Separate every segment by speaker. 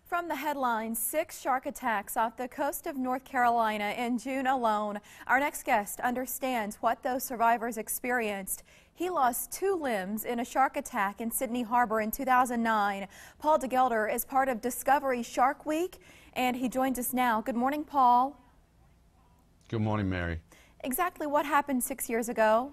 Speaker 1: From the headlines, 6 shark attacks off the coast of North Carolina in June alone. Our next guest understands what those survivors experienced. He lost 2 limbs in a shark attack in Sydney Harbor in 2009. Paul de Gelder is part of Discovery Shark Week, and he joins us now. Good morning, Paul.
Speaker 2: Good morning, Mary.
Speaker 1: Exactly what happened 6 years ago?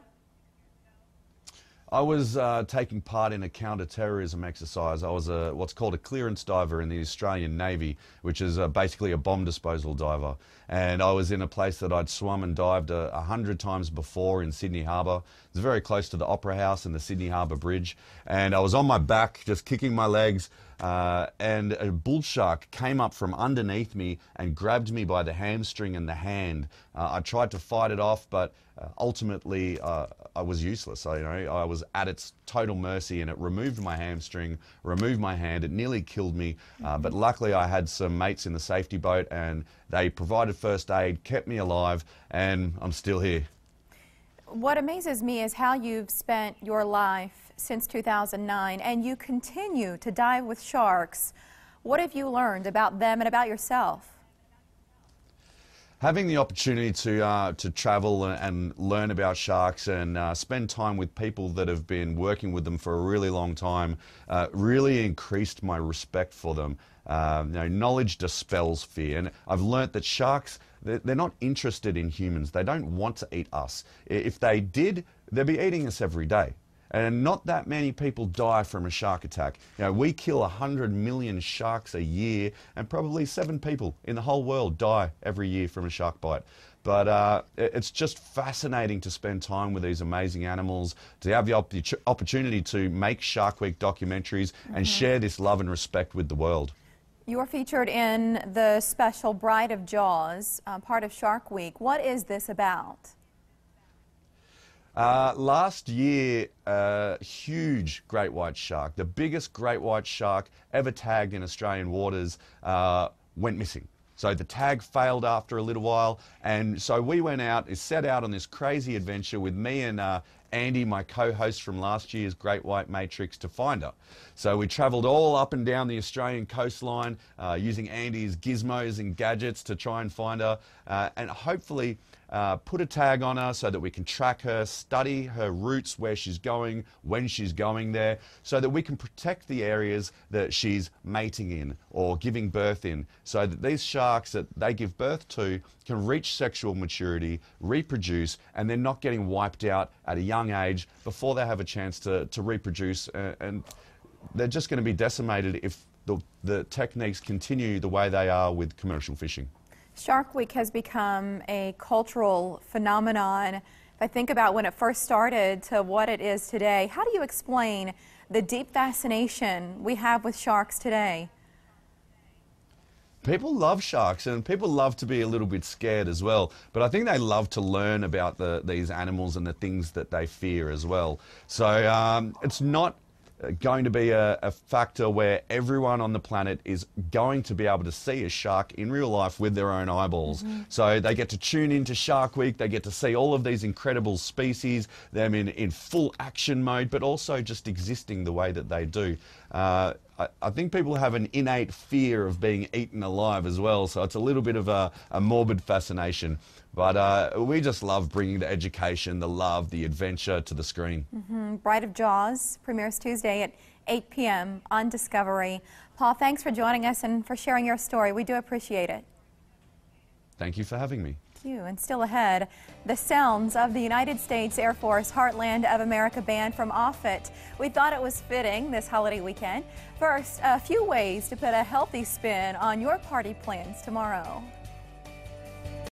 Speaker 2: I was taking part in a counter-terrorism exercise. I was what's called a clearance diver in the Australian Navy, which is basically a bomb disposal diver. And I was in a place that I'd swum and dived 100 times before in Sydney Harbour. It's very close to the Opera House and the Sydney Harbour Bridge. And I was on my back, just kicking my legs, and a bull shark came up from underneath me and grabbed me by the hamstring and the hand. I tried to fight it off, but ultimately I was useless. I was at its total mercy, and it removed my hamstring, removed my hand. It nearly killed me, but luckily I had some mates in the safety boat, and they provided first aid, kept me alive, and I'm still here.
Speaker 1: What amazes me is how you've spent your life since 2009, and you continue to dive with sharks. What have you learned about them and about yourself?
Speaker 2: Having the opportunity to travel and learn about sharks and spend time with people that have been working with them for a really long time really increased my respect for them. Knowledge dispels fear, and I've learnt that sharks, they're not interested in humans. They don't want to eat us. If they did, they'd be eating us every day. And not that many people die from a shark attack. We kill 100 million sharks a year, and probably 7 people in the whole world die every year from a shark bite. But it's just fascinating to spend time with these amazing animals, to have the opportunity to make Shark Week documentaries and share this love and respect with the world.
Speaker 1: You are featured in the special Bride of Jaws, part of Shark Week. What is this about?
Speaker 2: Last year, a huge great white shark, the biggest great white shark ever tagged in Australian waters, went missing. So the tag failed after a little while, and so we set out on this crazy adventure with me and Andy, my co-host from last year's Great White Matrix, to find her. So we travelled all up and down the Australian coastline using Andy's gizmos and gadgets to try and find her, and hopefully put a tag on her so that we can track her, study her routes, where she's going, when she's going there, so that we can protect the areas that she's mating in or giving birth in, so that these sharks that they give birth to can reach sexual maturity, reproduce, and they're not getting wiped out at a young age before they have a chance to reproduce, and they're just going to be decimated if the techniques continue the way they are with commercial fishing.
Speaker 1: Shark Week has become a cultural phenomenon. If I think about when it first started to what it is today, how do you explain the deep fascination we have with sharks today?
Speaker 2: People love sharks, and people love to be a little bit scared as well, but I think they love to learn about these animals and the things that they fear as well. So it's not going to be a factor where everyone on the planet is going to be able to see a shark in real life with their own eyeballs. So they get to tune into Shark Week, they get to see all of these incredible species, them in full action mode, but also just existing the way that they do. I think people have an innate fear of being eaten alive as well, so it's a little bit of a morbid fascination. But we just love bringing the education, the love, the adventure to the screen.
Speaker 1: Bride of Jaws premieres Tuesday at 8 p.m. on Discovery. Paul, thanks for joining us and for sharing your story. We do appreciate it.
Speaker 2: Thank you for having me.
Speaker 1: Thank you. And still ahead, the sounds of the United States Air Force Heartland of America Band from Offutt. We thought it was fitting this holiday weekend. First, a few ways to put a healthy spin on your party plans tomorrow.